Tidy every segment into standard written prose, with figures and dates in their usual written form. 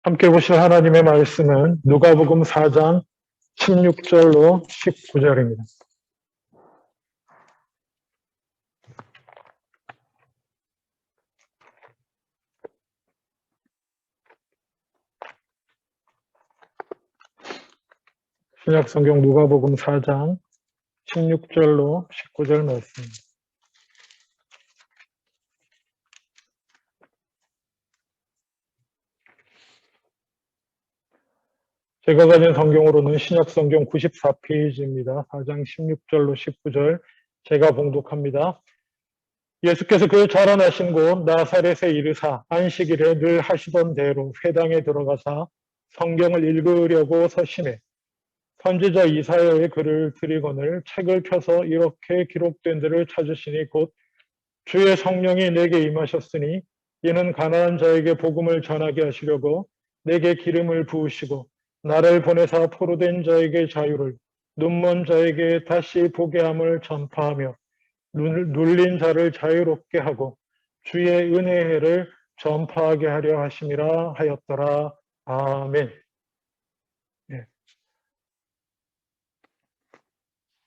함께 보실 하나님의 말씀은 누가복음 4장 16절로 19절입니다. 신약성경 누가복음 4장 16절로 19절 말씀입니다. 제가 가진 성경으로는 신약성경 94페이지입니다. 4장 16절로 19절 제가 봉독합니다. 예수께서 그 자라나신 곳 나사렛에 이르사 안식일에 늘 하시던 대로 회당에 들어가사 성경을 읽으려고 서심해 선지자 이사야의 글을 들이거늘 책을 펴서 이렇게 기록된 데를 찾으시니 곧 주의 성령이 내게 임하셨으니 이는 가난한 자에게 복음을 전하게 하시려고 내게 기름을 부으시고 나를 보내사 포로된 자에게 자유를 눈먼 자에게 다시 보게 함을 전파하며 눌린 자를 자유롭게 하고 주의 은혜의 해를 전파하게 하려 하심이라 하였더라. 아멘. 예.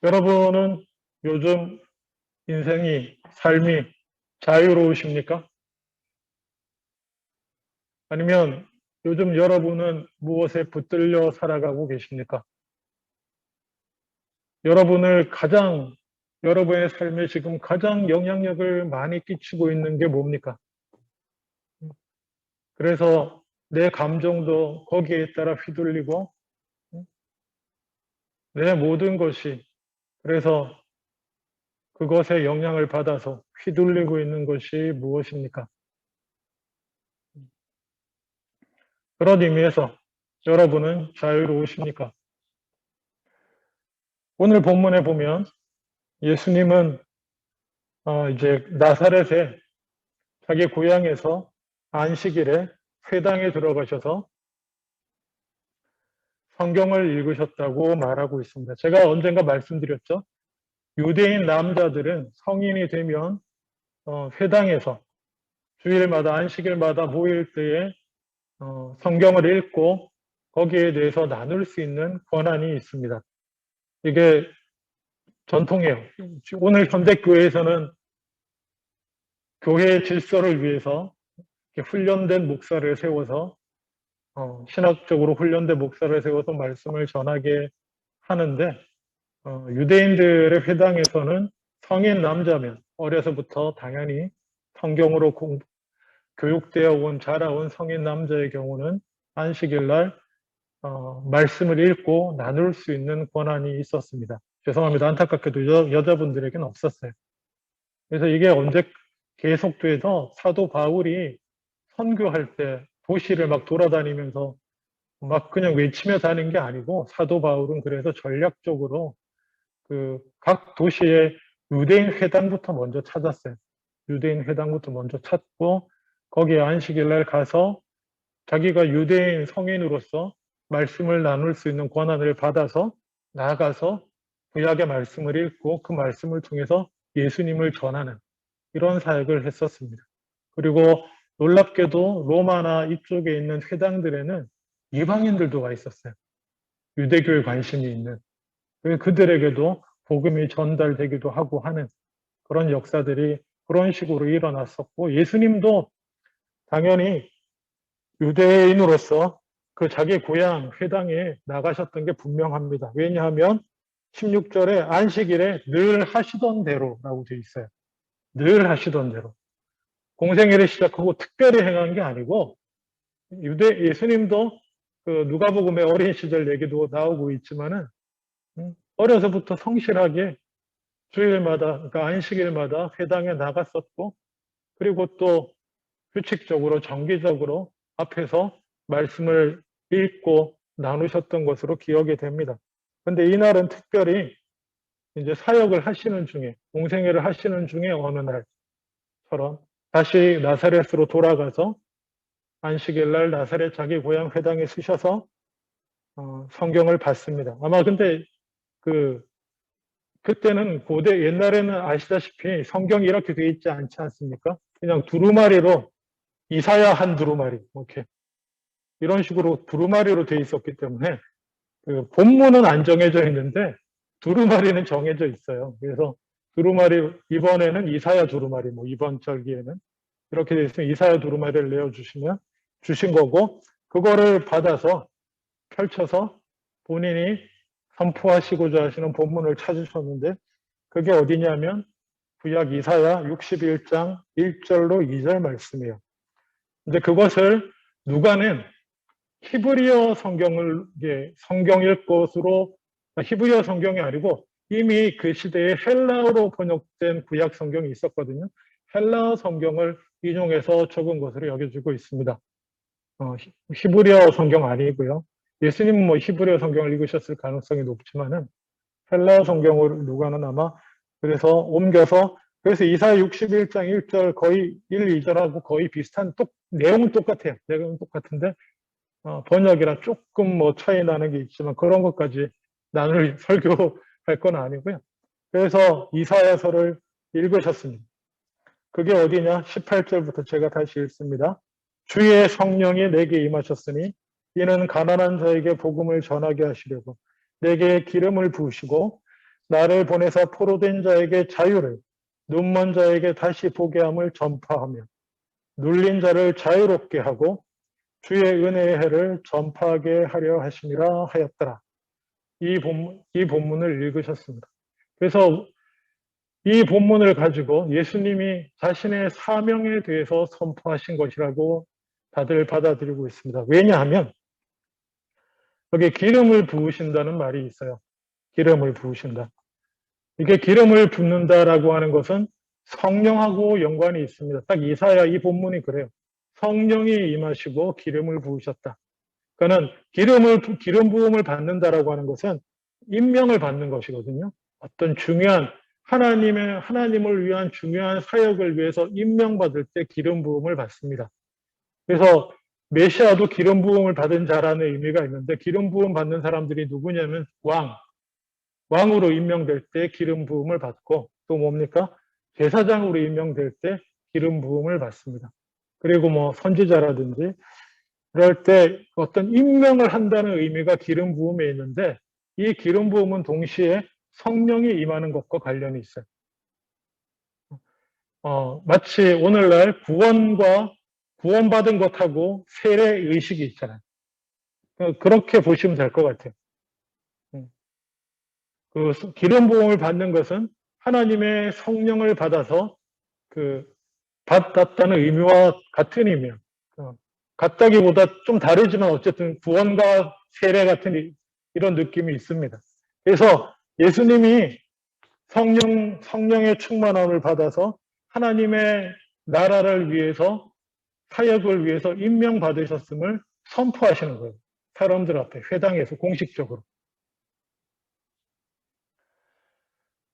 여러분은 요즘 삶이 자유로우십니까? 아니면 요즘 여러분은 무엇에 붙들려 살아가고 계십니까? 여러분의 삶에 지금 가장 영향력을 많이 끼치고 있는 게 뭡니까? 그래서 내 감정도 거기에 따라 휘둘리고 내 모든 것이 그래서 그것에 영향을 받아서 휘둘리고 있는 것이 무엇입니까? 그런 의미에서 여러분은 자유로우십니까? 오늘 본문에 보면 예수님은 이제 나사렛에 자기 고향에서 안식일에 회당에 들어가셔서 성경을 읽으셨다고 말하고 있습니다. 제가 언젠가 말씀드렸죠. 유대인 남자들은 성인이 되면 회당에서 주일마다 안식일마다 모일 때에 성경을 읽고 거기에 대해서 나눌 수 있는 권한이 있습니다. 이게 전통이에요. 오늘 현대교회에서는 교회의 질서를 위해서 훈련된 목사를 세워서 신학적으로 훈련된 목사를 세워서 말씀을 전하게 하는데 유대인들의 회당에서는 성인 남자면 어려서부터 당연히 성경으로 교육되어 온 자라온 성인 남자의 경우는 안식일 날 말씀을 읽고 나눌 수 있는 권한이 있었습니다. 죄송합니다. 안타깝게도 여자분들에게는 없었어요. 그래서 이게 언제 계속돼서 사도 바울이 선교할 때 도시를 막 돌아다니면서 막 그냥 외치며 다닌 게 아니고 사도 바울은 그래서 전략적으로 그 각 도시의 유대인 회당부터 먼저 찾았어요. 유대인 회당부터 먼저 찾고 거기에 안식일 날 가서 자기가 유대인 성인으로서 말씀을 나눌 수 있는 권한을 받아서 나아가서 구약의 말씀을 읽고 그 말씀을 통해서 예수님을 전하는 이런 사역을 했었습니다. 그리고 놀랍게도 로마나 이쪽에 있는 회당들에는 이방인들도 와 있었어요. 유대교에 관심이 있는. 그들에게도 복음이 전달되기도 하고 하는 그런 역사들이 그런 식으로 일어났었고 예수님도 당연히 유대인으로서 그 자기 고향 회당에 나가셨던 게 분명합니다. 왜냐하면 16절에 안식일에 늘 하시던 대로라고 되어 있어요. 늘 하시던 대로. 공생애를 시작하고 특별히 행한 게 아니고 예수님도 그 누가복음의 어린 시절 얘기도 나오고 있지만은 어려서부터 성실하게 주일마다 그러니까 안식일마다 회당에 나갔었고 그리고 또 규칙적으로 정기적으로 앞에서 말씀을 읽고 나누셨던 것으로 기억이 됩니다. 그런데 이날은 특별히 이제 사역을 하시는 중에 공생애를 하시는 중에 어느 날처럼 다시 나사렛으로 돌아가서 안식일 날 나사렛 자기 고향 회당에 쓰셔서 성경을 받습니다. 아마 근데 그때는 옛날에는 아시다시피 성경이 이렇게 되어 있지 않지 않습니까? 그냥 두루마리로 이사야 한 두루마리 이렇게 이런 식으로 두루마리로 돼 있었기 때문에 그 본문은 안 정해져 있는데 두루마리는 정해져 있어요. 그래서 두루마리 이번에는 이사야 두루마리, 뭐 이번 절기에는 이렇게 돼 있으면 이사야 두루마리를 내어주시면 주신 거고, 그거를 받아서 펼쳐서 본인이 선포하시고자 하시는 본문을 찾으셨는데, 그게 어디냐면 구약 이사야 61장 1절로 2절 말씀이에요. 근데 그것을 누가는 히브리어 성경을 성경일 것으로, 히브리어 성경이 아니고 이미 그 시대에 헬라어로 번역된 구약 성경이 있었거든요. 헬라어 성경을 인용해서 적은 것으로 여겨지고 있습니다. 히브리어 성경 아니고요. 예수님은 뭐 히브리어 성경을 읽으셨을 가능성이 높지만은 헬라어 성경으로 누가는 아마 그래서 옮겨서, 그래서 이사야 61장 1절 거의 1, 2절하고 거의 비슷한, 내용은 똑같아요. 내용은 똑같은데 번역이라 조금 뭐 차이 나는 게 있지만 그런 것까지 나눌 설교할 건 아니고요. 그래서 이사야서를 읽으셨습니다. 그게 어디냐? 18절부터 제가 다시 읽습니다. 주의 성령이 내게 임하셨으니 이는 가난한 자에게 복음을 전하게 하시려고 내게 기름을 부으시고 나를 보내서 포로된 자에게 자유를, 눈먼 자에게 다시 보게 함을 전파하며 눌린 자를 자유롭게 하고 주의 은혜의 해를 전파하게 하려 하심이라 하였더라. 이 본문을 읽으셨습니다. 그래서 이 본문을 가지고 예수님이 자신의 사명에 대해서 선포하신 것이라고 다들 받아들이고 있습니다. 왜냐하면 여기 기름을 부으신다는 말이 있어요. 기름을 부으신다. 이게 기름을 붓는다라고 하는 것은 성령하고 연관이 있습니다. 딱 이사야 이 본문이 그래요. 성령이 임하시고 기름을 부으셨다. 그러니까 기름 부음을 받는다라고 하는 것은 임명을 받는 것이거든요. 어떤 중요한 하나님을 위한 중요한 사역을 위해서 임명받을 때 기름 부음을 받습니다. 그래서 메시아도 기름 부음을 받은 자라는 의미가 있는데, 기름 부음 받는 사람들이 누구냐면 왕으로 임명될 때 기름 부음을 받고, 또 뭡니까? 제사장으로 임명될 때 기름 부음을 받습니다. 그리고 뭐 선지자라든지 그럴 때 어떤 임명을 한다는 의미가 기름 부음에 있는데, 이 기름 부음은 동시에 성령이 임하는 것과 관련이 있어요. 마치 오늘날 구원받은 것하고 세례 의식이 있잖아요. 그렇게 보시면 될 것 같아요. 그 기름 부음을 받는 것은 하나님의 성령을 받아서 받았다는 의미와 같은 의미예요. 같다기보다 좀 다르지만 어쨌든 구원과 세례 같은 이런 느낌이 있습니다. 그래서 예수님이 성령의 충만함을 받아서 하나님의 나라를 위해서, 사역을 위해서 임명받으셨음을 선포하시는 거예요. 사람들 앞에, 회당에서 공식적으로.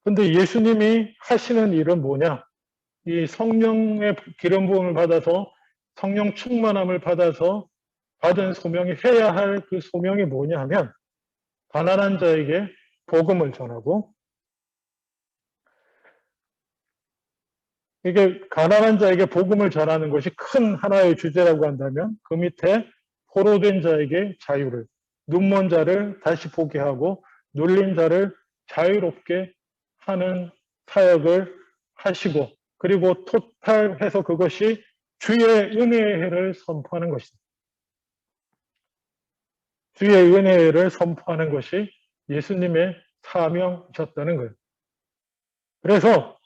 근데 예수님이 하시는 일은 뭐냐? 이 성령의 기름 부음을 받아서, 성령 충만함을 받아서 받은 소명이, 해야 할 그 소명이 뭐냐 하면, 가난한 자에게 복음을 전하고, 이게 가난한 자에게 복음을 전하는 것이 큰 하나의 주제라고 한다면, 그 밑에 포로된 자에게 자유를, 눈먼 자를 다시 보게 하고 눌린 자를 자유롭게 하는 사역을 하시고, 그리고 토탈해서 그것이 주의 은혜의 해를 선포하는 것이다. 주의 은혜의 해를 선포하는 것이 예수님의 사명이셨다는 거예요. 그래서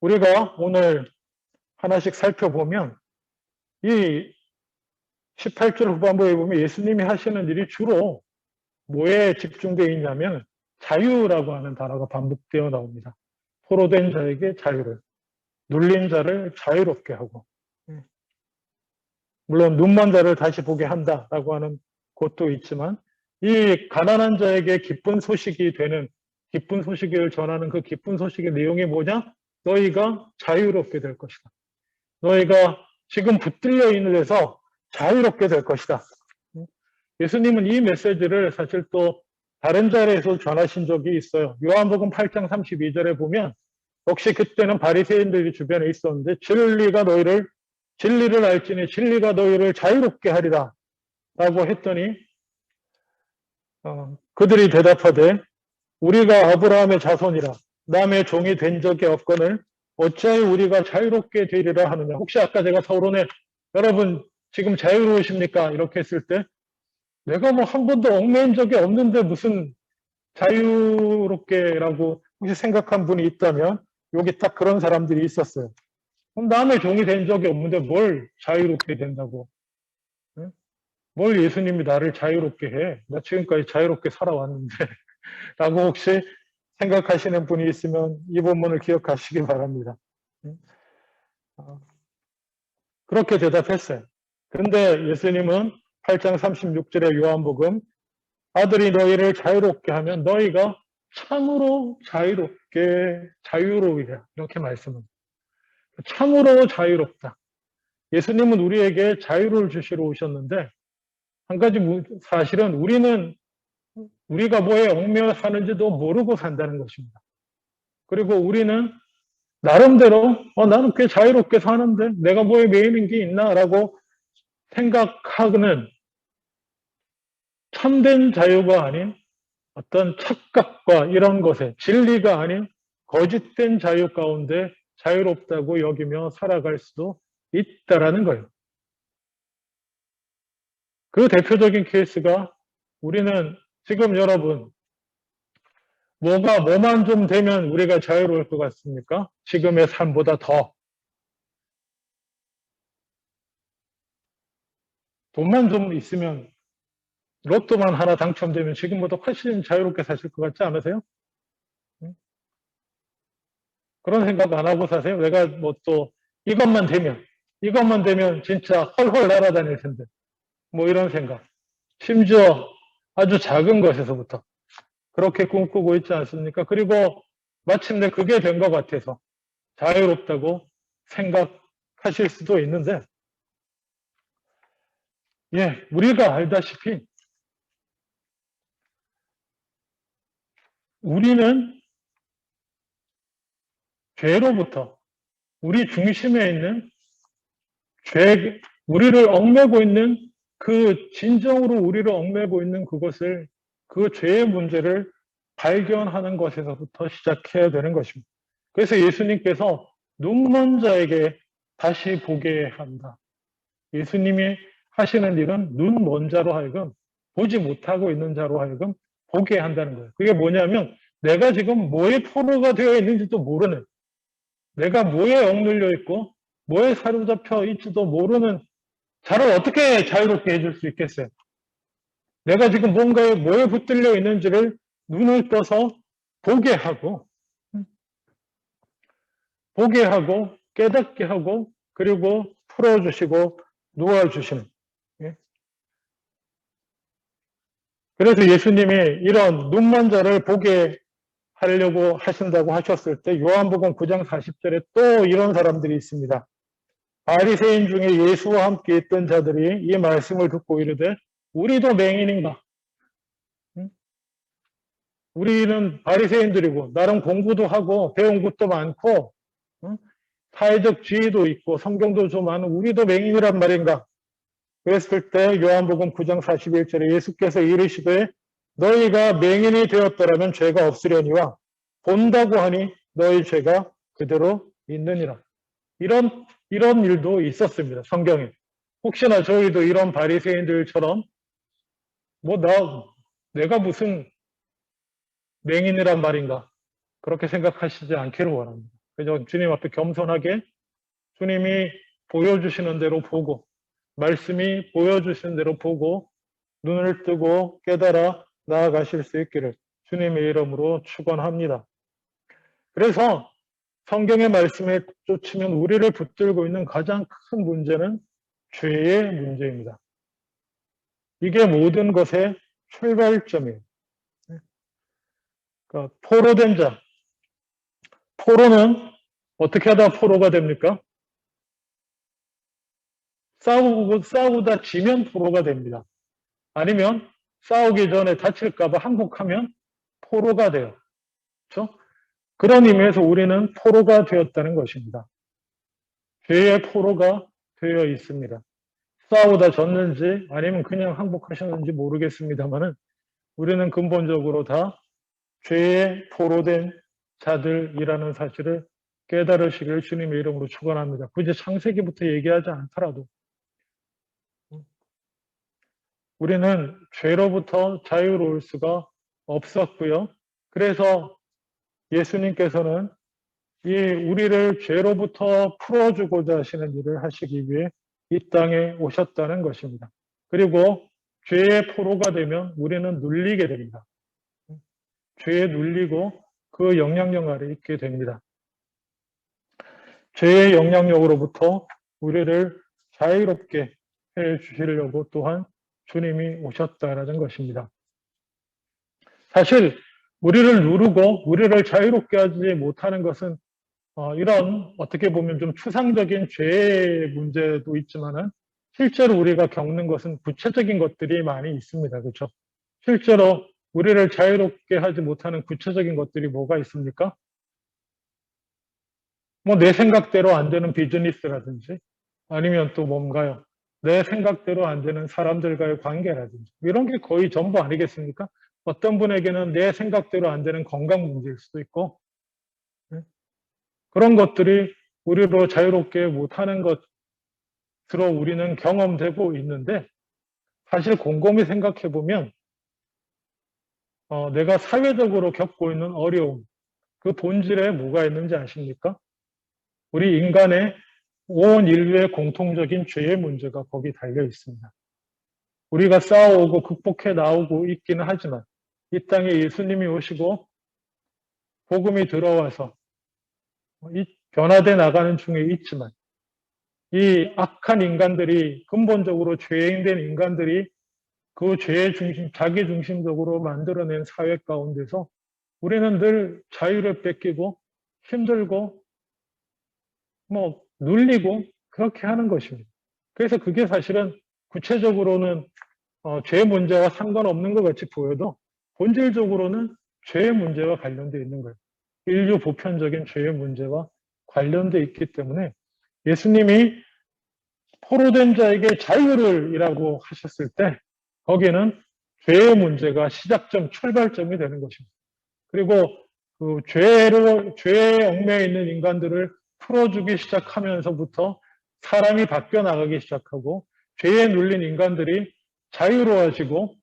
우리가 오늘 하나씩 살펴보면 이 18절 후반부에 보면 예수님이 하시는 일이 주로 뭐에 집중되어 있냐면 자유라고 하는 단어가 반복되어 나옵니다. 포로된 자에게 자유를, 눌린 자를 자유롭게 하고, 물론 눈먼 자를 다시 보게 한다라고 하는 것도 있지만, 이 가난한 자에게 기쁜 소식을 전하는 그 기쁜 소식의 내용이 뭐냐? 너희가 자유롭게 될 것이다. 너희가 지금 붙들려 있는 데서 자유롭게 될 것이다. 예수님은 이 메시지를 사실 또 다른 자리에서 전하신 적이 있어요. 요한복음 8장 32절에 보면, 역시 그때는 바리새인들이 주변에 있었는데 진리가 너희를 진리를 알지니 진리가 너희를 자유롭게 하리라 라고 했더니 그들이 대답하되 우리가 아브라함의 자손이라 남의 종이 된 적이 없거늘 어찌하여 우리가 자유롭게 되리라 하느냐. 혹시 아까 제가 서론에 여러분 지금 자유로우십니까? 이렇게 했을 때 내가 뭐 한 번도 얽매인 적이 없는데 무슨 자유롭게라고 혹시 생각한 분이 있다면 여기 딱 그런 사람들이 있었어요. 그럼 남의 종이 된 적이 없는데 뭘 자유롭게 된다고? 응? 뭘 예수님이 나를 자유롭게 해? 나 지금까지 자유롭게 살아왔는데 라고 혹시 생각하시는 분이 있으면 이 본문을 기억하시기 바랍니다. 그렇게 대답했어요. 그런데 예수님은 8장 36절의 요한복음 아들이 너희를 자유롭게 하면 너희가 참으로 자유로우리라 이렇게 말씀합니다. 참으로 자유롭다. 예수님은 우리에게 자유를 주시러 오셨는데 한 가지 사실은 우리가 뭐에 얽매여 사는지도 모르고 산다는 것입니다. 그리고 우리는 나름대로 나는 꽤 자유롭게 사는데 내가 뭐에 매이는 게 있나라고 생각하는 참된 자유가 아닌 어떤 착각과 이런 것에 진리가 아닌 거짓된 자유 가운데 자유롭다고 여기며 살아갈 수도 있다라는 거예요. 그 대표적인 케이스가 우리는 지금 여러분 뭐만 좀 되면 우리가 자유로울 것 같습니까? 지금의 삶보다 더. 돈만 좀 있으면 로또만 하나 당첨되면 지금보다 훨씬 자유롭게 사실 것 같지 않으세요? 그런 생각 안 하고 사세요? 내가 뭐 또 이것만 되면 진짜 헐헐 날아다닐 텐데. 뭐 이런 생각. 심지어 아주 작은 것에서부터 그렇게 꿈꾸고 있지 않습니까? 그리고 마침내 그게 된 것 같아서 자유롭다고 생각하실 수도 있는데, 우리가 알다시피 우리는 죄로부터 우리 중심에 있는 우리를 얽매고 있는 그 진정으로 우리를 얽매고 있는 그것을 그 죄의 문제를 발견하는 것에서부터 시작해야 되는 것입니다. 그래서 예수님께서 눈먼 자에게 다시 보게 한다. 예수님이 하시는 일은 눈먼 자로 하여금 보지 못하고 있는 자로 하여금 보게 한다는 거예요. 그게 뭐냐면 내가 지금 뭐에 포로가 되어 있는지도 모르는 내가 뭐에 억눌려 있고 뭐에 사로잡혀 있지도 모르는 자를 어떻게 자유롭게 해줄 수 있겠어요? 내가 지금 뭔가에 뭐에 붙들려 있는지를 눈을 떠서 보게 하고 깨닫게 하고 그리고 풀어주시고 놓아주시는. 그래서 예수님이 이런 눈먼 자를 보게 하려고 하신다고 하셨을 때 요한복음 9장 40절에 또 이런 사람들이 있습니다. 바리새인 중에 예수와 함께 있던 자들이 이 말씀을 듣고 이르되 우리도 맹인인가? 우리는 바리새인들이고 나름 공부도 하고 배운 것도 많고 사회적 지위도 있고 성경도 좀 아는 우리도 맹인이란 말인가? 그랬을 때 요한복음 9장 41절에 예수께서 이르시되 너희가 맹인이 되었더라면 죄가 없으려니와 본다고 하니 너희 죄가 그대로 있느니라. 이런 일도 있었습니다. 성경에. 혹시나 저희도 이런 바리새인들처럼 내가 무슨 맹인이란 말인가 그렇게 생각하시지 않기를 원합니다. 그래서 주님 앞에 겸손하게 주님이 보여주시는 대로 보고 말씀이 보여주시는 대로 보고 눈을 뜨고 깨달아 나아가실 수 있기를 주님의 이름으로 축원합니다. 그래서 성경의 말씀에 쫓으면 우리를 붙들고 있는 가장 큰 문제는 죄의 문제입니다. 이게 모든 것의 출발점이에요. 그러니까 포로된 자. 포로는 어떻게 하다 포로가 됩니까? 싸우다 지면 포로가 됩니다. 아니면 싸우기 전에 다칠까봐 항복하면 포로가 돼요. 그렇죠? 그런 의미에서 우리는 포로가 되었다는 것입니다. 죄의 포로가 되어 있습니다. 싸우다 졌는지 아니면 그냥 항복하셨는지 모르겠습니다만은 우리는 근본적으로 다 죄에 포로된 자들이라는 사실을 깨달으시길 주님의 이름으로 축원합니다. 굳이 창세기부터 얘기하지 않더라도 우리는 죄로부터 자유로울 수가 없었고요. 그래서 예수님께서는 이 우리를 죄로부터 풀어주고자 하시는 일을 하시기 위해 이 땅에 오셨다는 것입니다. 그리고 죄의 포로가 되면 우리는 눌리게 됩니다. 죄에 눌리고 그 영향력 아래 있게 됩니다. 죄의 영향력으로부터 우리를 자유롭게 해 주시려고 또한 주님이 오셨다라는 것입니다. 사실 우리를 누르고 우리를 자유롭게 하지 못하는 것은 이런 어떻게 보면 좀 추상적인 죄의 문제도 있지만은 실제로 우리가 겪는 것은 구체적인 것들이 많이 있습니다. 그렇죠? 실제로 우리를 자유롭게 하지 못하는 구체적인 것들이 뭐가 있습니까? 뭐 내 생각대로 안 되는 비즈니스라든지 아니면 또 뭔가요? 내 생각대로 안 되는 사람들과의 관계라든지 이런 게 거의 전부 아니겠습니까? 어떤 분에게는 내 생각대로 안 되는 건강 문제일 수도 있고 그런 것들이 우리로 자유롭게 못하는 것으로 우리는 경험되고 있는데 사실 곰곰이 생각해 보면 내가 사회적으로 겪고 있는 어려움 그 본질에 뭐가 있는지 아십니까? 우리 인간의 온 인류의 공통적인 죄의 문제가 거기 달려 있습니다. 우리가 싸워오고 극복해 나오고 있기는 하지만 이 땅에 예수님이 오시고 복음이 들어와서 이 변화돼 나가는 중에 있지만 이 악한 인간들이 근본적으로 죄인된 인간들이 그 죄의 중심, 자기 중심적으로 만들어낸 사회 가운데서 우리는 늘 자유를 뺏기고 힘들고 뭐 눌리고 그렇게 하는 것입니다. 그래서 그게 사실은 구체적으로는 죄 문제와 상관없는 것 같이 보여도 본질적으로는 죄의 문제와 관련되어 있는 거예요. 인류 보편적인 죄의 문제와 관련되어 있기 때문에 예수님이 포로된 자에게 자유를 이라고 하셨을 때 거기에는 죄의 문제가 시작점, 출발점이 되는 것입니다. 그리고 그 죄에 얽매여 있는 인간들을 풀어주기 시작하면서부터 사람이 바뀌어 나가기 시작하고 죄에 눌린 인간들이 자유로워지고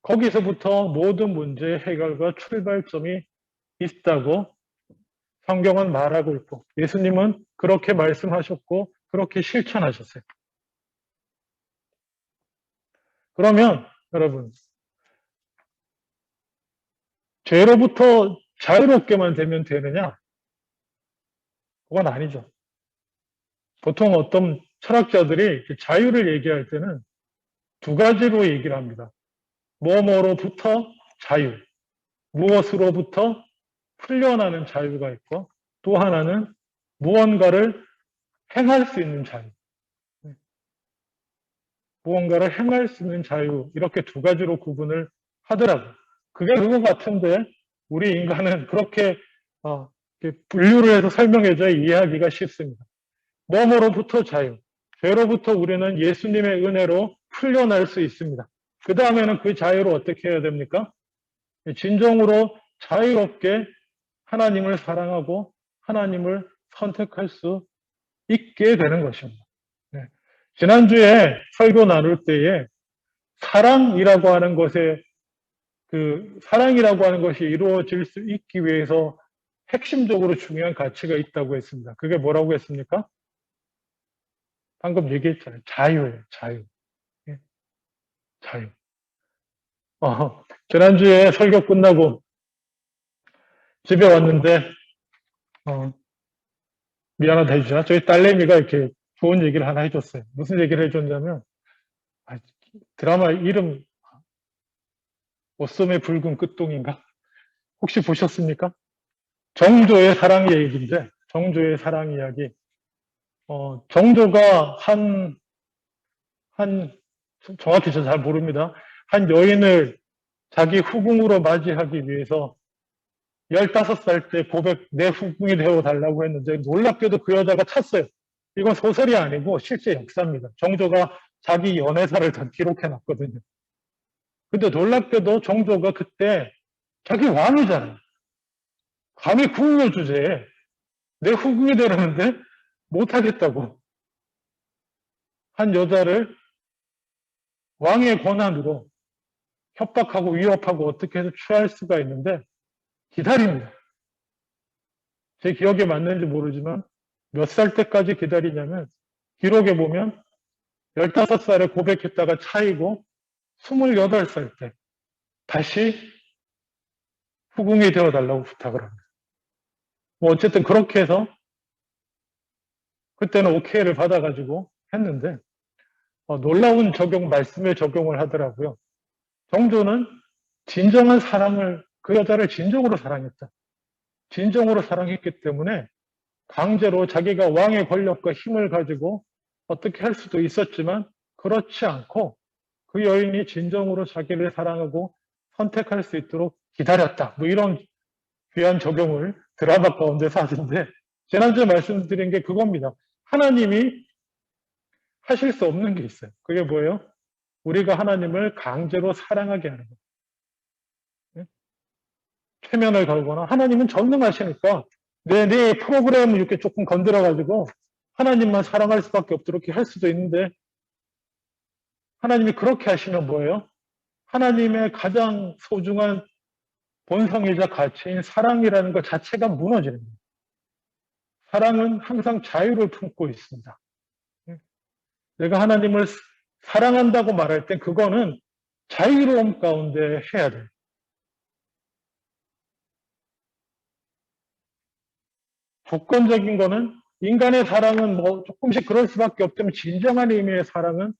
거기서부터 모든 문제의 해결과 출발점이 있다고 성경은 말하고 있고 예수님은 그렇게 말씀하셨고 그렇게 실천하셨어요. 그러면 여러분 죄로부터 자유롭게만 되면 되느냐? 그건 아니죠. 보통 어떤 철학자들이 자유를 얘기할 때는 두 가지로 얘기를 합니다. 뭐뭐로부터 자유, 무엇으로부터 풀려나는 자유가 있고 또 하나는 무언가를 행할 수 있는 자유. 무언가를 행할 수 있는 자유 이렇게 두 가지로 구분을 하더라고요. 그게 그거 같은데 우리 인간은 그렇게 분류를 해서 설명해줘야 이해하기가 쉽습니다. 뭐뭐로부터 자유, 죄로부터 우리는 예수님의 은혜로 풀려날 수 있습니다. 그 다음에는 그 자유를 어떻게 해야 됩니까? 진정으로 자유롭게 하나님을 사랑하고 하나님을 선택할 수 있게 되는 것입니다. 네. 지난주에 설교 나눌 때에 사랑이라고 하는 것에 사랑이라고 하는 것이 이루어질 수 있기 위해서 핵심적으로 중요한 가치가 있다고 했습니다. 그게 뭐라고 했습니까? 방금 얘기했잖아요. 자유예요, 자유. 예? 자유. 지난주에 설교 끝나고 집에 왔는데, 미안하다 해주자. 저희 딸내미가 이렇게 좋은 얘기를 하나 해줬어요. 무슨 얘기를 해줬냐면, 드라마 이름, 옷소매 붉은 끝동인가? 혹시 보셨습니까? 정조의 사랑 얘기인데, 정조의 사랑 이야기. 정조가 정확히 저 잘 모릅니다. 한 여인을 자기 후궁으로 맞이하기 위해서 15살 때 내 후궁이 되어달라고 했는데 놀랍게도 그 여자가 찼어요. 이건 소설이 아니고 실제 역사입니다. 정조가 자기 연애사를 다 기록해 놨거든요. 근데 놀랍게도 정조가 그때 자기 왕이잖아요. 감히 국룰 주제에 내 후궁이 되라는데 못하겠다고 한 여자를 왕의 권한으로 협박하고 위협하고 어떻게 해서 취할 수가 있는데 기다립니다. 제 기억에 맞는지 모르지만 몇 살 때까지 기다리냐면 기록에 보면 15살에 고백했다가 차이고 28살 때 다시 후궁이 되어달라고 부탁을 합니다. 뭐 어쨌든 그렇게 해서 그때는 오케이를 받아가지고 했는데 놀라운 말씀의 적용을 하더라고요. 정조는 진정한 사랑을 그 여자를 진정으로 사랑했다. 진정으로 사랑했기 때문에 강제로 자기가 왕의 권력과 힘을 가지고 어떻게 할 수도 있었지만 그렇지 않고 그 여인이 진정으로 자기를 사랑하고 선택할 수 있도록 기다렸다. 뭐 이런 귀한 적용을 드라마 가운데서 하는데 지난주에 말씀드린 게 그겁니다. 하나님이 하실 수 없는 게 있어요. 그게 뭐예요? 우리가 하나님을 강제로 사랑하게 하는 거예요. 최면을 걸거나 하나님은 전능하시니까 내 프로그램을 이렇게 조금 건드려가지고 하나님만 사랑할 수밖에 없도록 할 수도 있는데 하나님이 그렇게 하시면 뭐예요? 하나님의 가장 소중한 본성이자 가치인 사랑이라는 것 자체가 무너지는 거예요. 사랑은 항상 자유를 품고 있습니다. 내가 하나님을 사랑한다고 말할 때 그거는 자유로움 가운데 해야 돼요. 조건적인 거는 인간의 사랑은 뭐 조금씩 그럴 수밖에 없지만 진정한 의미의 사랑은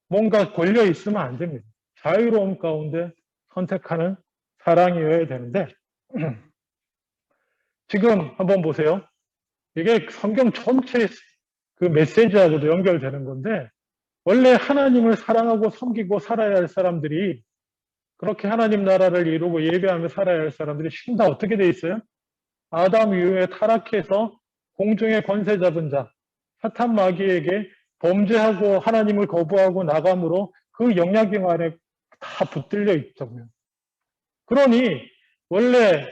뭔가 걸려 있으면 안 됩니다. 자유로움 가운데 선택하는 사랑이어야 되는데 지금 한번 보세요. 이게 성경 전체 그 메시지하고도 연결되는 건데 원래 하나님을 사랑하고 섬기고 살아야 할 사람들이 그렇게 하나님 나라를 이루고 예배하며 살아야 할 사람들이 지금 다 어떻게 돼 있어요? 아담 이후에 타락해서 공중의 권세 잡은 자 사탄 마귀에게 범죄하고 하나님을 거부하고 나감으로 그 영향력 안에 다 붙들려 있다고요. 그러니 원래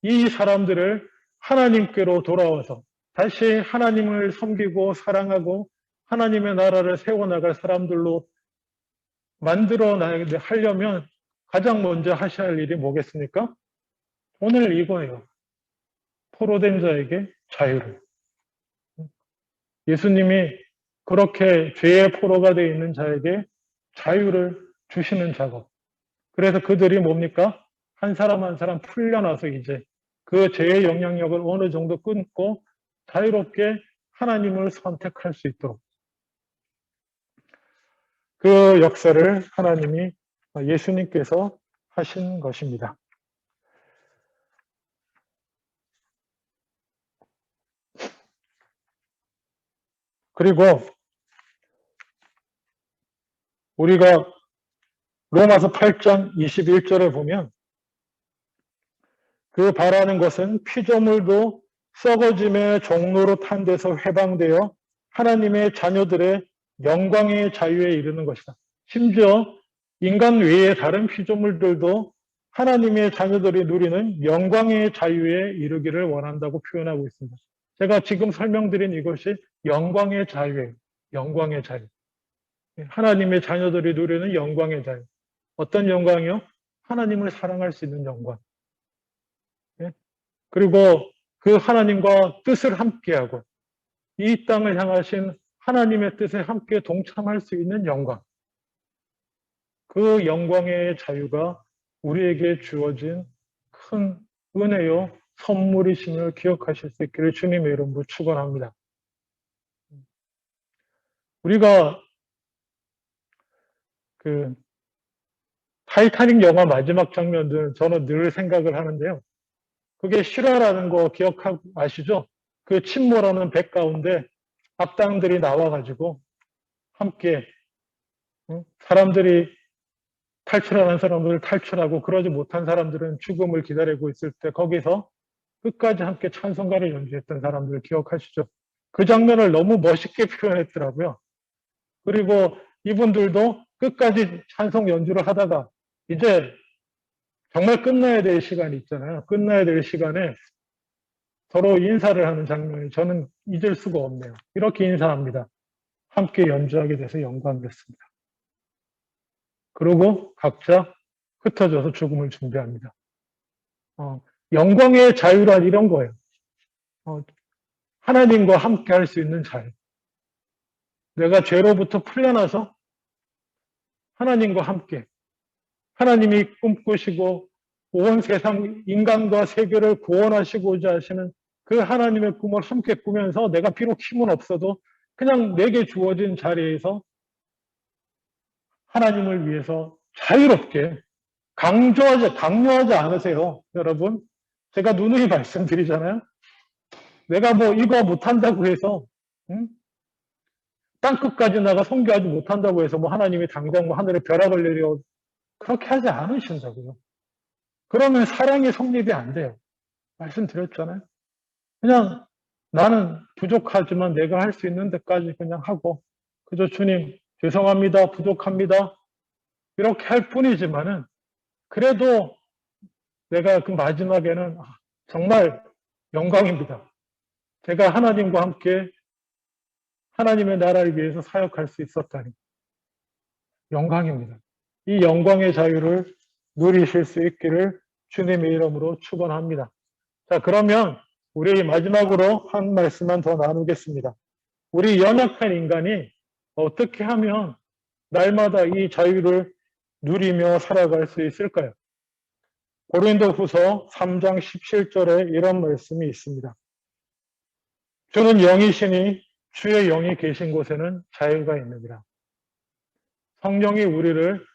이 사람들을 하나님께로 돌아와서 다시 하나님을 섬기고 사랑하고 하나님의 나라를 세워나갈 사람들로 만들어 하려면 가장 먼저 하셔야 할 일이 뭐겠습니까? 오늘 이거예요. 포로된 자에게 자유를. 예수님이 그렇게 죄의 포로가 되어 있는 자에게 자유를 주시는 작업. 그래서 그들이 뭡니까? 한 사람 한 사람 풀려나서 이제 그 죄의 영향력을 어느 정도 끊고 자유롭게 하나님을 선택할 수 있도록 그 역사를 하나님이 예수님께서 하신 것입니다. 그리고 우리가 로마서 8장 21절에 보면 그 바라는 것은 피조물도 썩어짐의 종로로 탄 데서 해방되어 하나님의 자녀들의 영광의 자유에 이르는 것이다. 심지어 인간 외의 다른 피조물들도 하나님의 자녀들이 누리는 영광의 자유에 이르기를 원한다고 표현하고 있습니다. 제가 지금 설명드린 이것이 영광의 자유예요. 영광의 자유. 하나님의 자녀들이 누리는 영광의 자유. 어떤 영광이요? 하나님을 사랑할 수 있는 영광. 그리고 그 하나님과 뜻을 함께하고 이 땅을 향하신 하나님의 뜻에 함께 동참할 수 있는 영광. 그 영광의 자유가 우리에게 주어진 큰 은혜요 선물이심을 기억하실 수 있기를 주님의 이름으로 축원합니다. 우리가 그 타이타닉 영화 마지막 장면들 저는 늘 생각을 하는데요. 그게 실화라는 거 기억하고 아시죠? 그 침몰하는 배 가운데 악당들이 나와가지고 함께 사람들이 탈출하는 사람들을 탈출하고 그러지 못한 사람들은 죽음을 기다리고 있을 때 거기서 끝까지 함께 찬송가를 연주했던 사람들을 기억하시죠? 그 장면을 너무 멋있게 표현했더라고요. 그리고 이분들도 끝까지 찬송 연주를 하다가 이제 정말 끝나야 될 시간이 있잖아요. 끝나야 될 시간에 서로 인사를 하는 장면이 저는 잊을 수가 없네요. 이렇게 인사합니다. 함께 연주하게 돼서 영광이었습니다. 그리고 각자 흩어져서 죽음을 준비합니다. 영광의 자유란 이런 거예요. 하나님과 함께 할 수 있는 자유. 내가 죄로부터 풀려나서 하나님과 함께, 하나님이 꿈꾸시고 온 세상 인간과 세계를 구원하시고자 하시는 그 하나님의 꿈을 함께 꾸면서 내가 비록 힘은 없어도 그냥 내게 주어진 자리에서 하나님을 위해서 자유롭게 강요하지 않으세요. 여러분, 제가 누누이 말씀드리잖아요. 내가 뭐 이거 못한다고 해서 땅끝까지 나가 선교하지 못한다고 해서 뭐 하나님이 당장 뭐 하늘에 벼락을 내려 그렇게 하지 않으신다고요. 그러면 사랑의 성립이 안 돼요. 말씀드렸잖아요. 그냥 나는 부족하지만 내가 할 수 있는 데까지 그냥 하고 그저 주님 죄송합니다. 부족합니다. 이렇게 할 뿐이지만은 그래도 내가 그 마지막에는 정말 영광입니다. 제가 하나님과 함께 하나님의 나라를 위해서 사역할 수 있었다니 영광입니다. 이 영광의 자유를 누리실 수 있기를 주님의 이름으로 축원합니다. 자, 그러면 우리 마지막으로 한 말씀만 더 나누겠습니다. 우리 연약한 인간이 어떻게 하면 날마다 이 자유를 누리며 살아갈 수 있을까요? 고린도후서 3장 17절에 이런 말씀이 있습니다. 주는 영이시니 주의 영이 계신 곳에는 자유가 있느니라. 성령이 우리를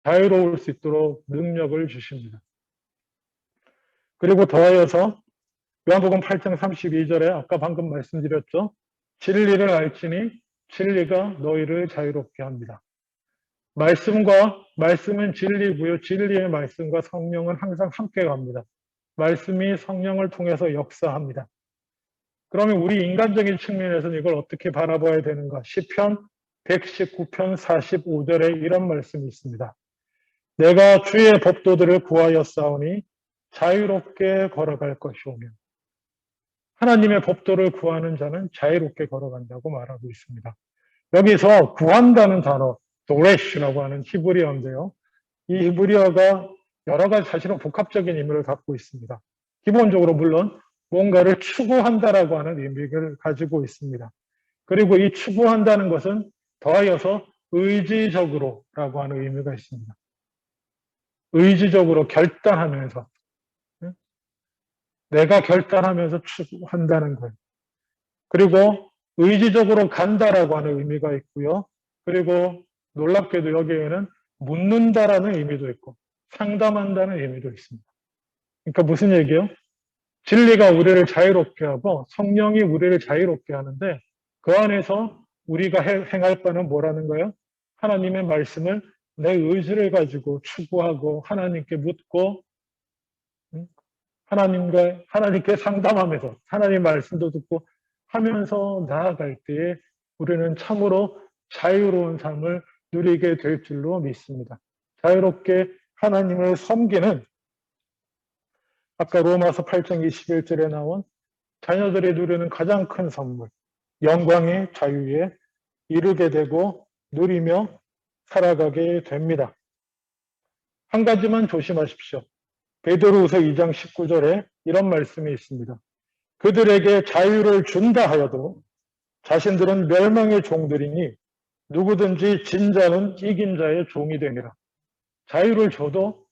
자유로울 수 있도록 능력을 주십니다. 그리고 더하여서 요한복음 8장 32절에 아까 방금 말씀드렸죠. 진리를 알지니 진리가 너희를 자유롭게 합니다. 말씀은 진리고요. 진리의 말씀과 성령은 항상 함께 갑니다. 말씀이 성령을 통해서 역사합니다. 그러면 우리 인간적인 측면에서는 이걸 어떻게 바라봐야 되는가? 시편 119편 45절에 이런 말씀이 있습니다. 내가 주의 법도들을 구하였사오니 자유롭게 걸어갈 것이오며 하나님의 법도를 구하는 자는 자유롭게 걸어간다고 말하고 있습니다. 여기서 구한다는 단어 도레시라고 하는 히브리어인데요. 이 히브리어가 여러 가지 사실은 복합적인 의미를 갖고 있습니다. 기본적으로 물론 뭔가를 추구한다라고 하는 의미를 가지고 있습니다. 그리고 이 추구한다는 것은 더하여서 의지적으로라고 하는 의미가 있습니다. 의지적으로 결단하면서 내가 결단하면서 추구한다는 거예요. 그리고 의지적으로 간다라고 하는 의미가 있고요. 그리고 놀랍게도 여기에는 묻는다라는 의미도 있고 상담한다는 의미도 있습니다. 그러니까 무슨 얘기예요? 진리가 우리를 자유롭게 하고 성령이 우리를 자유롭게 하는데 그 안에서 우리가 행할 바는 뭐라는 거예요? 하나님의 말씀을 내 의지를 가지고 추구하고 하나님께 묻고 하나님께 상담하면서 하나님 말씀도 듣고 하면서 나아갈 때에 우리는 참으로 자유로운 삶을 누리게 될 줄로 믿습니다. 자유롭게 하나님을 섬기는 아까 로마서 8장 21절에 나온 자녀들이 누리는 가장 큰 선물, 영광의 자유에 이르게 되고 누리며 살아가게 됩니다. 한 가지만 조심하십시오. 베드로후서 2장 19절에 이런 말씀이 있습니다. 그들에게 자유를 준다 하여도 자신들은 멸망의 종들이니 누구든지 진 자는 이긴 자의 종이 되니라. 자유를 줘도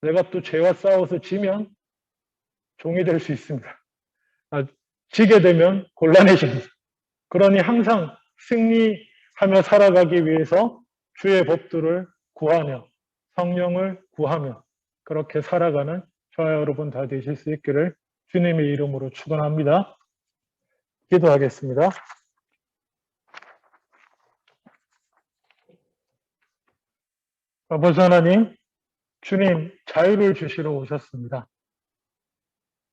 내가 또 죄와 싸워서 지면 종이 될 수 있습니다. 지게 되면 곤란해집니다. 그러니 항상 승리하며 살아가기 위해서 주의 법도를 구하며 성령을 구하며 그렇게 살아가는 저와 여러분 다 되실 수 있기를 주님의 이름으로 축원합니다. 기도하겠습니다. 아버지 하나님, 주님 자유를 주시러 오셨습니다.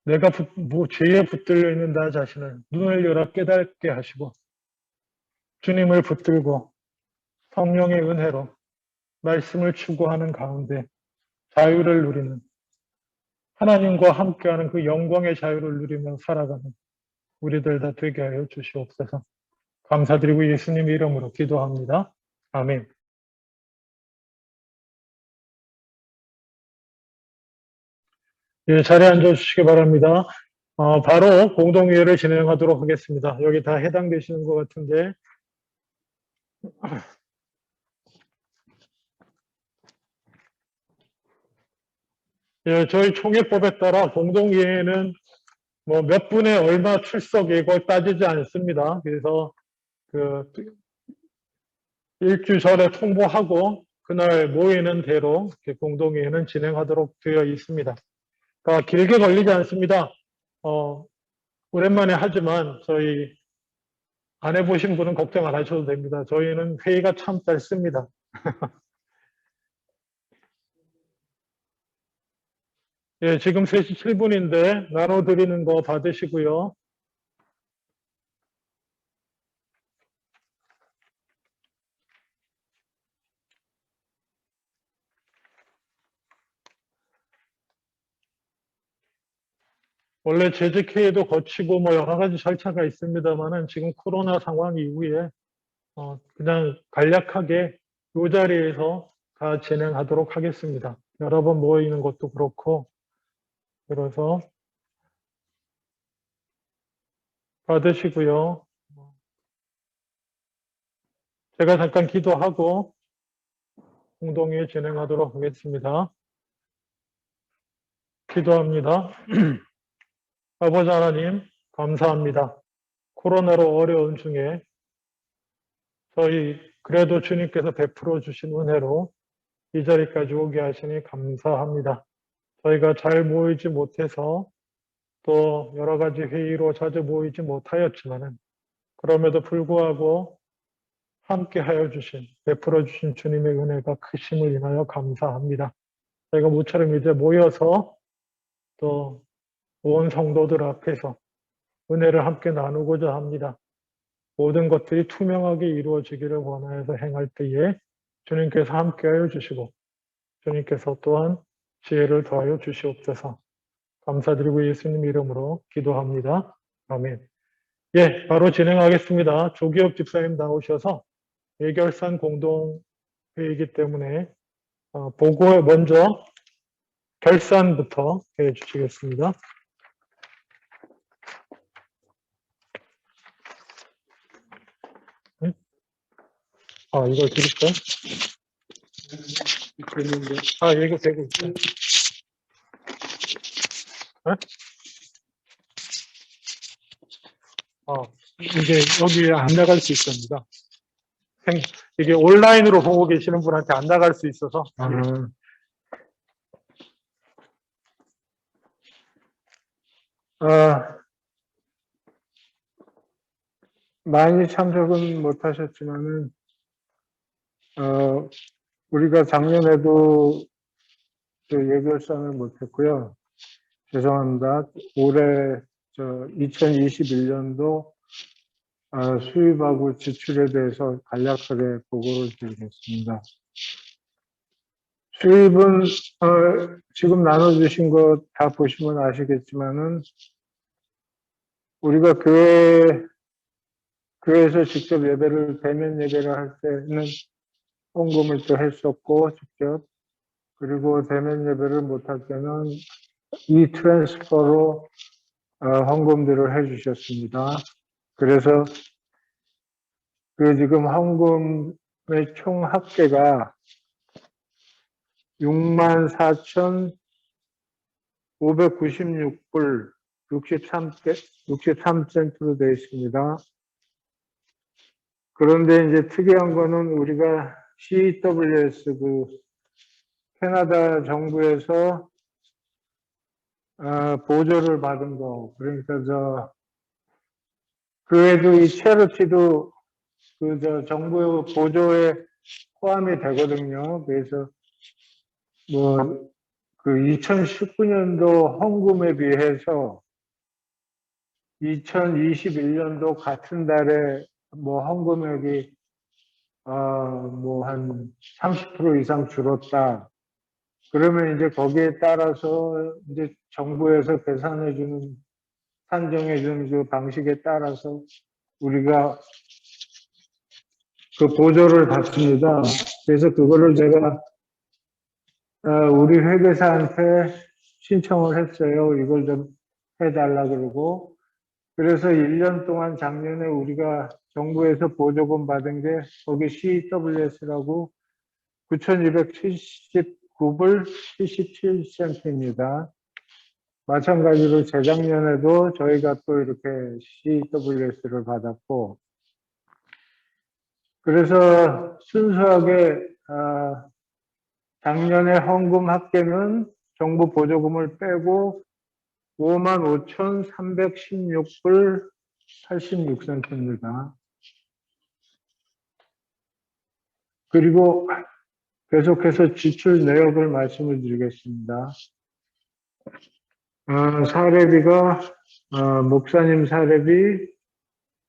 내가 죄에 붙들려 있는 나 자신을 눈을 열어 깨닫게 하시고 주님을 붙들고 성령의 은혜로 말씀을 추구하는 가운데 자유를 누리는 하나님과 함께하는 그 영광의 자유를 누리며 살아가는 우리들 다 되게 하여 주시옵소서. 감사드리고 예수님의 이름으로 기도합니다. 아멘. 예, 자리에 앉아주시기 바랍니다. 바로 공동회의를 진행하도록 하겠습니다. 여기 다 해당되시는 것 같은데 예, 저희 총회법에 따라 공동회의는 뭐 몇 분에 얼마 출석 예고 따지지 않습니다. 그래서 그 일주 전에 통보하고 그날 모이는 대로 공동회의는 진행하도록 되어 있습니다. 그러니까 길게 걸리지 않습니다. 오랜만에 하지만 저희 안 해보신 분은 걱정 안 하셔도 됩니다. 저희는 회의가 참 짧습니다. 예, 지금 3시 7분인데 나눠드리는 거 받으시고요. 원래 재직회의도 거치고 뭐 여러 가지 절차가 있습니다만은 지금 코로나 상황 이후에 그냥 간략하게 이 자리에서 다 진행하도록 하겠습니다. 여러 번 모이는 것도 그렇고 그래서 받으시고요. 제가 잠깐 기도하고 공동회의 진행하도록 하겠습니다. 기도합니다. 아버지 하나님 감사합니다. 코로나로 어려운 중에 저희 그래도 주님께서 베풀어 주신 은혜로 이 자리까지 오게 하시니 감사합니다. 저희가 잘 모이지 못해서 또 여러 가지 회의로 자주 모이지 못하였지만은 그럼에도 불구하고 함께 하여 주신 베풀어 주신 주님의 은혜가 크심을 인하여 감사합니다. 저희가 모처럼 이제 모여서 또 온 성도들 앞에서 은혜를 함께 나누고자 합니다. 모든 것들이 투명하게 이루어지기를 원하여서 행할 때에 주님께서 함께하여 주시고 주님께서 또한 지혜를 더하여 주시옵소서. 감사드리고 예수님 이름으로 기도합니다. 아멘. 예, 바로 진행하겠습니다. 조기혁 집사님 나오셔서 예결산 공동회의이기 때문에 보고에 먼저 결산부터 해주시겠습니다. 이걸 드릴까요? 이거 되고 있어요. 이게 여기 안 나갈 수 있습니다. 이게 온라인으로 보고 계시는 분한테 안 나갈 수 있어서. 많이 참석은 못하셨지만은, 우리가 작년에도 예결산을 못했고요. 죄송합니다. 올해 2021년도 수입하고 지출에 대해서 간략하게 보고를 드리겠습니다. 수입은 지금 나눠주신 거 다 보시면 아시겠지만은 우리가 교회에서 직접 예배를 대면 예배를 할 때는 헌금을 또 했었고 직접, 그리고 대면 예배를 못할 때는 이 트랜스퍼로 헌금들을 해주셨습니다. 그래서 지금 헌금의 총 합계가 64,596불 63센트로 되어 있습니다. 그런데 이제 특이한 거는 우리가 CWS 캐나다 정부에서 보조를 받은 거, 그러니까 그 외에도 이 체리티도 정부 보조에 포함이 되거든요. 그래서 그 2019년도 헌금에 비해서 2021년도 같은 달에 뭐 헌금액이 뭐 한 30% 이상 줄었다. 그러면 이제 거기에 따라서 이제 정부에서 계산해 주는 산정해 주는 그 방식에 따라서 우리가 그 보조를 받습니다. 그래서 그거를 제가 우리 회계사한테 신청을 했어요. 이걸 좀 해달라 그러고. 그래서 1년 동안 작년에 우리가 정부에서 보조금 받은 게 거기 CWS라고 9,279불 77센트입니다. 마찬가지로 재작년에도 저희가 또 이렇게 CWS를 받았고, 그래서 순수하게 작년에 헌금 합계는 정부 보조금을 빼고 55,316불 86센트입니다. 그리고 계속해서 지출 내역을 말씀을 드리겠습니다. 사례비가 목사님 사례비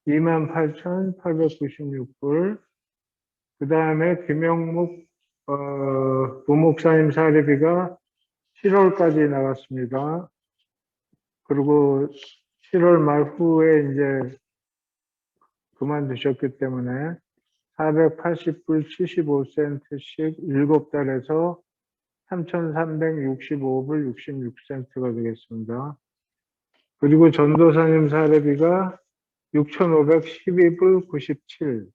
28,896불, 그 다음에 김영묵 부목사님 사례비가 7월까지 나갔습니다. 그리고 7월 말 후에 이제 그만두셨기 때문에 480불 75센트씩 7달에서 3,365불 66센트가 되겠습니다. 그리고 전도사님 사례비가 6,512불 97.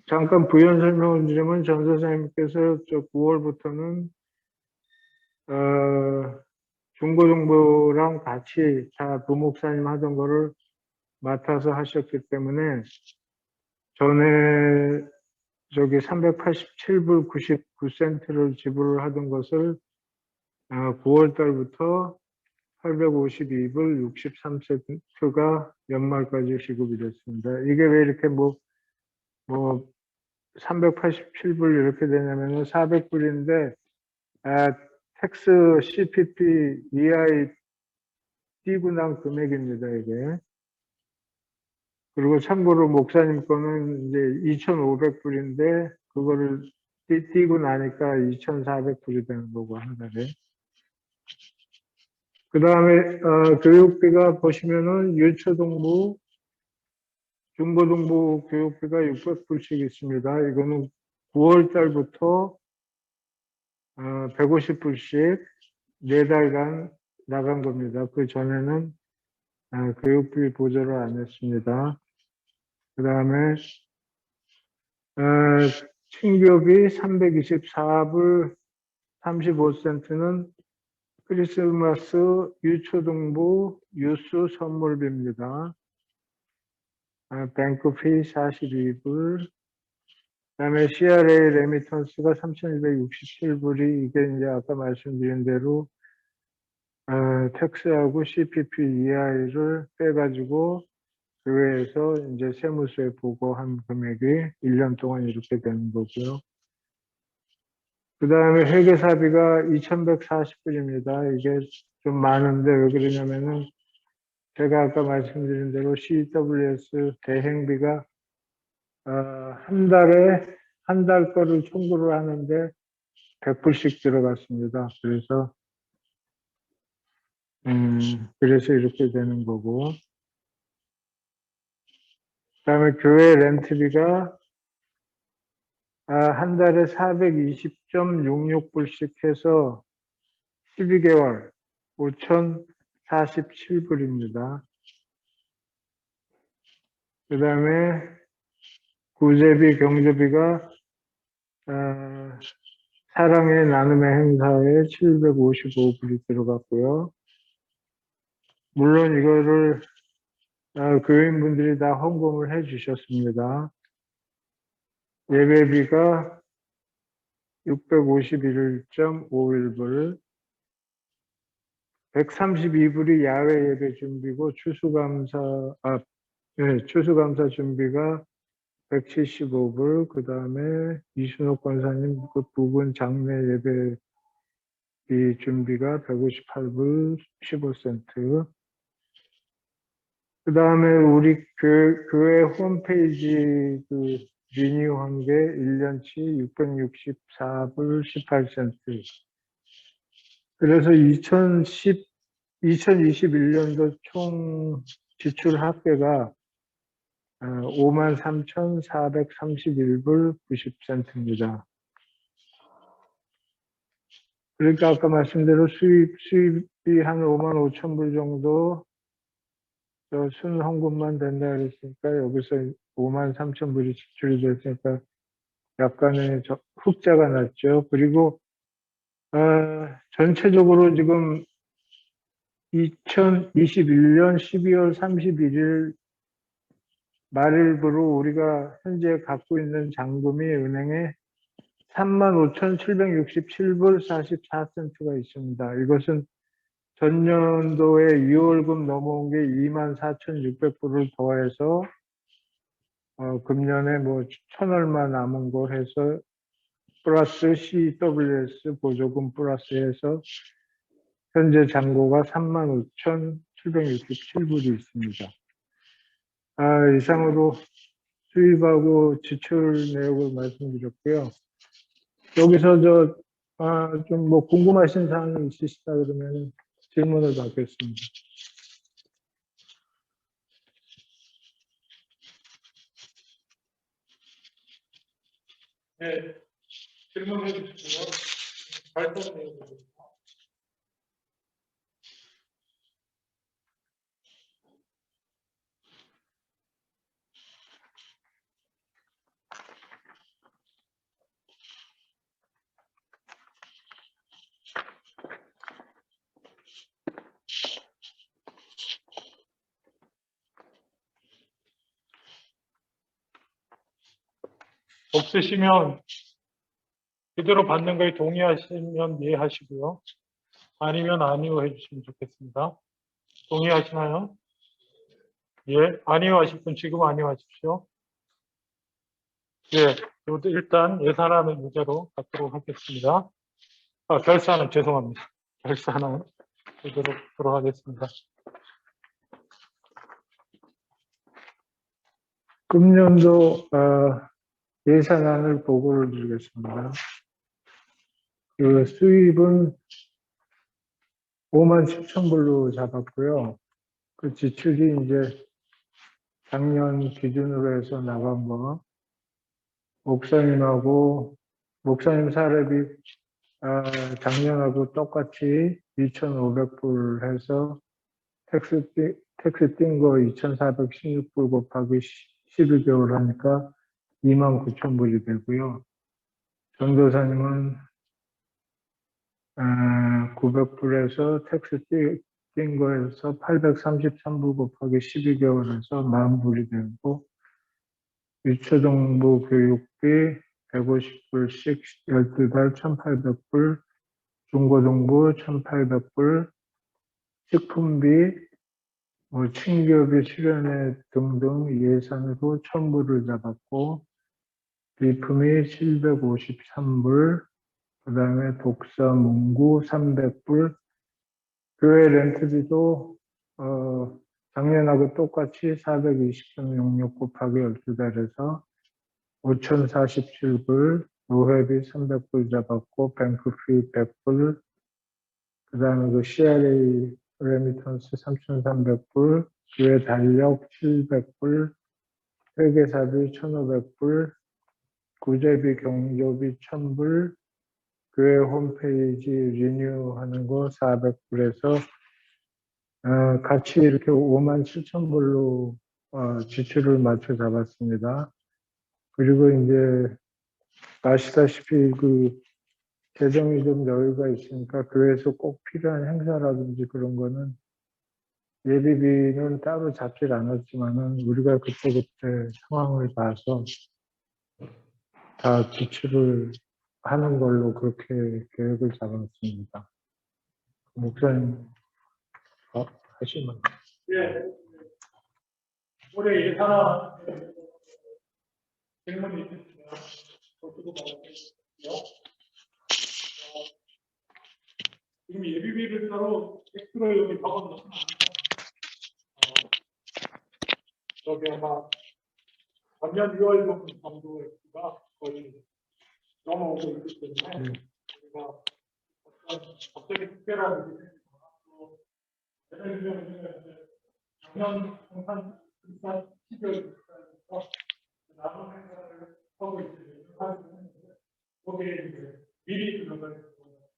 잠깐 부연 설명을 드리면 전도사님께서 저 9월부터는 중고정보랑 같이 다 부목사님 하던 거를 맡아서 하셨기 때문에 전에 저기 387불 99센트를 지불을 하던 것을 9월 달부터 852불 63센트가 연말까지 지급이 됐습니다. 이게 왜 이렇게 뭐 387불 이렇게 되냐면은 400불인데 텍스 CPP EI 띄고 난 금액입니다, 이게. 그리고 참고로 목사님 거는 이제 2,500불인데 그거를 띄고 나니까 2,400불이 되는 거고 한 달에. 그 다음에 교육비가 보시면은 유초등부, 중고등부 교육비가 600불씩 있습니다. 이거는 9월 달부터 150불씩 4달간 나간 겁니다. 그 전에는 교육비 보조를 안 했습니다. 그 다음에 친교비 324불 35센트는 크리스마스 유초등부 유수 선물비입니다. 뱅크피 42불, 그다음에 CRA 레미턴스가 3,267불이 이게 이제 아까 말씀드린 대로 텍스하고 CPP EI를 빼가지고 교회에서 이제 세무서에 보고한 금액이 1년 동안 이렇게 되는 거고요. 그 다음에 회계사비가 2,140불입니다. 이게 좀 많은데 왜 그러냐면은 제가 아까 말씀드린 대로 CWS 대행비가 한 달 거를 청구를 하는데 100불씩 들어갔습니다. 그래서 이렇게 되는 거고. 그 다음에 교회 렌트비가 한 달에 420.66불씩 해서 12개월 5,047불입니다. 그 다음에 구제비, 경조비가 사랑의 나눔의 행사에 755불이 들어갔고요. 물론 이거를 교인분들이 다 헌금을 해 주셨습니다. 예배비가 651.51불, 132불이 야외 예배 준비고 추수감사 준비가 175불, 그 다음에 이순옥 권사님 그 부분 장례 예배 이 준비가 158불 15센트. 그 다음에 우리 교회 홈페이지 그 리뉴한 게 1년치 664불 18센트. 그래서 2021년도 총 지출 합계가 53,431불 90센트입니다. 그러니까 아까 말씀대로 수입이 한 55,000불 정도 순헌금만 된다 그랬으니까 여기서 53,000불이 지출이 됐으니까 약간의 흑자가 났죠. 그리고 전체적으로 지금 2021년 12월 31일 말일부로 우리가 현재 갖고 있는 잔금이 은행에 35,767불 44센트가 있습니다. 이것은 전년도에 2월금 넘어온 게 24,600불을 더해서 금년에 뭐 1,000얼마 남은 거 해서 플러스 CWS 보조금 플러스 해서 현재 잔고가 35,767불이 있습니다. 이상으로 수입하고 지출 내역을 말씀드렸고요. 여기서 좀 뭐 궁금하신 사항이 있으시다 그러면 질문을 받겠습니다. 네, 질문해 주시고요. 발표해 주세요. 없으시면 그대로 받는 거에 동의하시면 예 하시고요. 아니면 아니요 해주시면 좋겠습니다. 동의하시나요? 예, 아니요 하실 분 지금 아니요 하십시오. 예, 일단 예산안은 이대로 갖도록 하겠습니다. 결산은 죄송합니다. 결산은 이대로 갖도록 하겠습니다. 금년도 예산안을 보고를 드리겠습니다. 그 수입은 57,000불로 잡았고요. 그 지출이 이제 작년 기준으로 해서 나간 거, 목사님 사례비 작년하고 똑같이 2,500불 해서 텍스 뗀 거 2,416불 곱하기 12개월 하니까 29,000불이 되고요. 전도사님은 900불에서 텍스 뗀 거에서 833불 곱하기 12개월 해서 10,000불이 되고, 유초등부 교육비 150불씩 12달 1,800불, 중고등부 1,800불, 식품비, 친교비, 수련회 등등 예산으로 1,000불을 잡았고, 비품이 753불, 그 다음에 독서, 문구 300불, 교회 렌트비도 작년하고 똑같이 420.66 곱하기 12달에서 5,047불, 노회비 300불 잡았고, 뱅크피 100불, 그 다음에 그 CRA 레미턴스 3,300불, 교회 달력 700불, 회계사비 1,500불, 구제비 경조비 1,000불, 교회 홈페이지 리뉴하는 거 400불에서 같이 이렇게 57,000불로 지출을 맞춰 잡았습니다. 그리고 이제 아시다시피 그 재정이 좀 여유가 있으니까 교회에서 꼭 필요한 행사라든지 그런 거는 예비비는 따로 잡질 않았지만은 우리가 그때그때 상황을 봐서 다 지출을 하는 걸로 그렇게 계획을 잡았습니다. 목사님 하시면. 예. 올해 예산안 질문이 있으시면 저도 받을게요. 지금 예비비를 따로 엑스로 여기 박아놓으면 안 돼요. 저기 아마 작년 6월 정도 엑스가 거의 넘어오고 있기 때문에 우리가 갑자기 특별한 일이 생기거나 예를 들면 작년 한 12월 남은 행사를 하고 있습니다. 거기에 이제 미리 들어갈 거예요.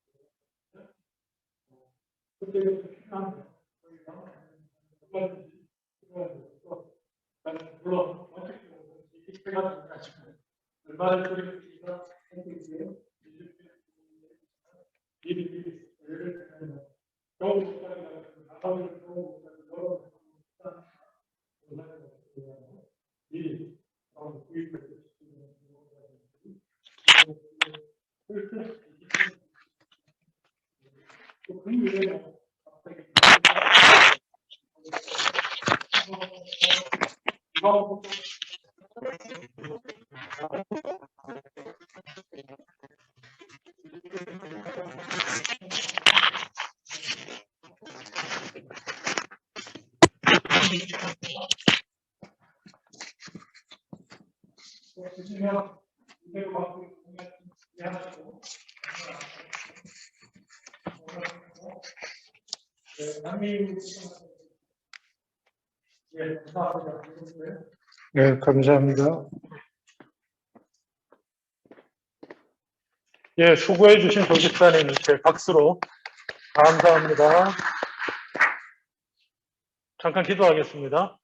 그때부터 필요한 물론 원칙적으로 익숙해가 가지고 얼마를 소리가 생기고요. 미리 예를 들면 겨울 식당이나 나가는 겨울 미리 구입할 수 있는 그 이외에 갑자기 이거 보시면 이대로 갖고 이해하시고 남미 예, 감사합니다. 네, 감사합니다. 예, 수고해 주신 조집사님 제 박수로 감사합니다. 잠깐 기도하겠습니다.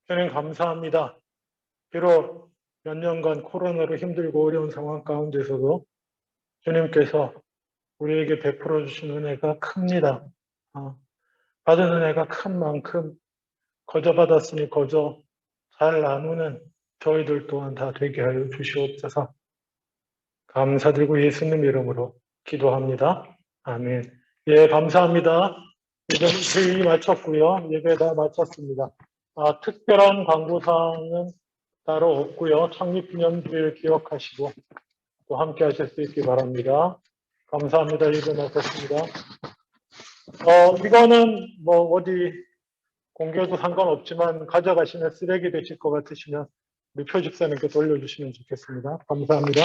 주님 감사합니다. 비록 몇 년간 코로나로 힘들고 어려운 상황 가운데서도 주님께서 우리에게 베풀어 주신 은혜가 큽니다. 받은 은혜가 큰 만큼 거저 받았으니 거저 잘 나누는 저희들 또한 다 되게 하여 주시옵소서. 감사드리고 예수님 이름으로 기도합니다. 아멘. 예, 감사합니다. 이제 회의 마쳤고요. 예배 다 마쳤습니다. 특별한 광고사항은 따로 없고요. 창립기념일 기억하시고 또 함께 하실 수 있기 바랍니다. 감사합니다. 예배 마쳤습니다. 이거는 뭐 어디 공개해도 상관없지만 가져가시면 쓰레기 되실 것 같으시면 우리 표집사님께 돌려주시면 좋겠습니다. 감사합니다.